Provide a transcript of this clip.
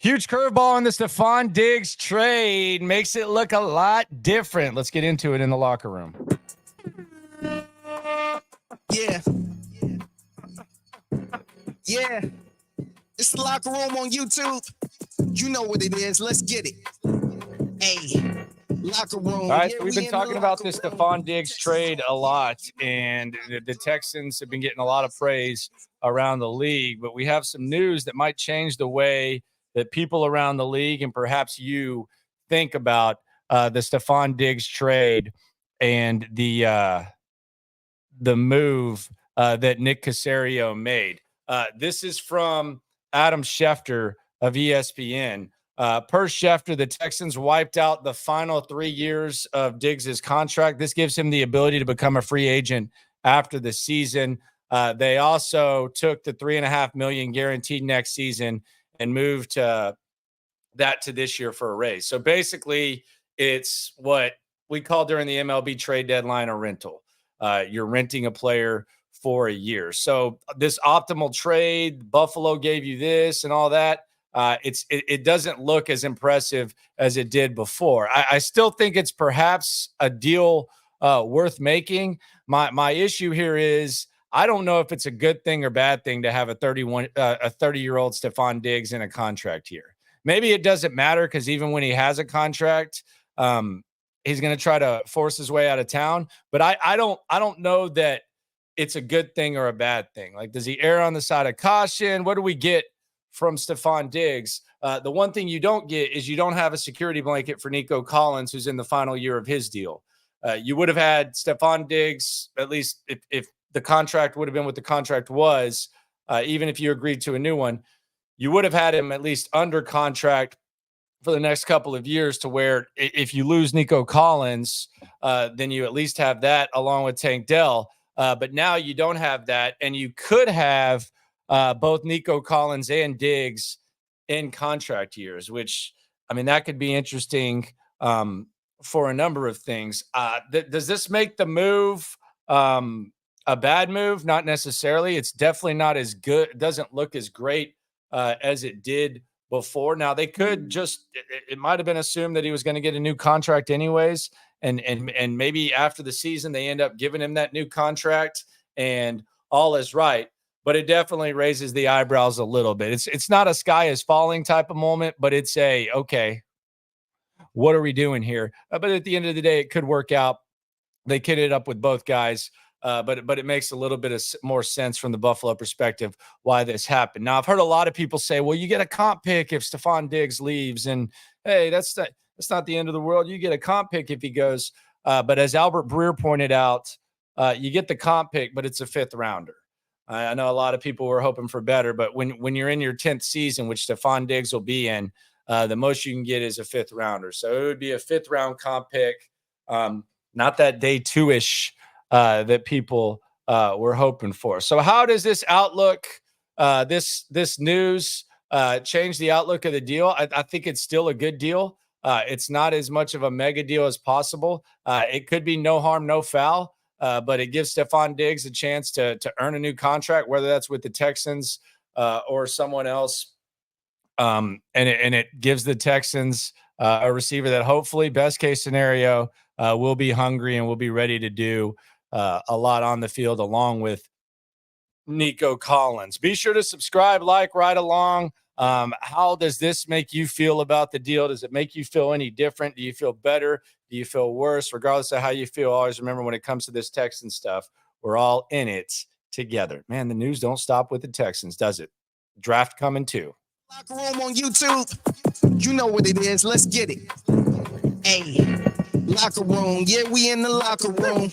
Huge curveball in the Stefon Diggs trade makes it look a lot different. Let's get into it in the locker room. Yeah. It's the locker room on YouTube. You know what it is. Let's get it. Hey, locker room. All right, so we've been talking about this Stefon Diggs trade a lot, and the Texans have been getting a lot of praise around the league, but we have some news that might change the way that people around the league and perhaps you think about the Stefon Diggs trade and the move that Nick Caserio made. This is from Adam Schefter of ESPN. Per Schefter, the Texans wiped out the final 3 years of Diggs' contract. This gives him the ability to become a free agent after the season. They also took the $3.5 million guaranteed next season and moved that to this year for a raise. So basically, it's what we call during the MLB trade deadline a rental. You're renting a player for a year. So this optimal trade, Buffalo gave you this and all that. It doesn't look as impressive as it did before. I still think it's perhaps a deal worth making. My issue here is I don't know if it's a good thing or bad thing to have a 30-year-old Stefon Diggs in a contract here. Maybe it doesn't matter because even when he has a contract, he's going to try to force his way out of town. But I don't know that it's a good thing or a bad thing. Like, does he err on the side of caution? What do we get from Stefon Diggs? The one thing you don't get is you don't have a security blanket for Nico Collins, who's in the final year of his deal. You would have had Stefon Diggs, at least if the contract would have been what the contract was, even if you agreed to a new one, you would have had him at least under contract for the next couple of years to where if you lose Nico Collins, then you at least have that along with Tank Dell. But now you don't have that, and you could have both Nico Collins and Diggs in contract years, which, I mean, that could be interesting for a number of things. Does this make the move a bad move? Not necessarily. It's definitely not as good. It doesn't look as great as it did before. Now, they could just, it might have been assumed that he was going to get a new contract anyways. And maybe after the season, they end up giving him that new contract and all is right. But it definitely raises the eyebrows a little bit. It's not a sky is falling type of moment, but it's okay, what are we doing here? But at the end of the day, it could work out. They kitted it up with both guys. But it makes a little bit of more sense from the Buffalo perspective why this happened. Now, I've heard a lot of people say, well, you get a comp pick if Stefon Diggs leaves. And, hey, that's not the end of the world. You get a comp pick if he goes. But as Albert Breer pointed out, you get the comp pick, but it's a fifth rounder. I know a lot of people were hoping for better, but when you're in your 10th season, which Stefon Diggs will be in, the most you can get is a fifth rounder. So it would be a fifth round comp pick, not that day two-ish that people were hoping for. So how does this outlook, this news change the outlook of the deal? I think it's still a good deal. It's not as much of a mega deal as possible. It could be no harm, no foul, but it gives Stefon Diggs a chance to earn a new contract, whether that's with the Texans or someone else. And it gives the Texans a receiver that hopefully, best case scenario, will be hungry and will be ready to do a lot on the field along with Nico Collins. Be sure to subscribe, like, right along. How does this make you feel about the deal? Does it make you feel any different? Do you feel better? Do you feel worse? Regardless of how you feel, always remember when it comes to this Texan stuff, we're all in it together. Man, the news don't stop with the Texans, does it? Draft coming too. Locker room on YouTube. You know what it is. Let's get it. Hey, locker room. Yeah, we in the locker room.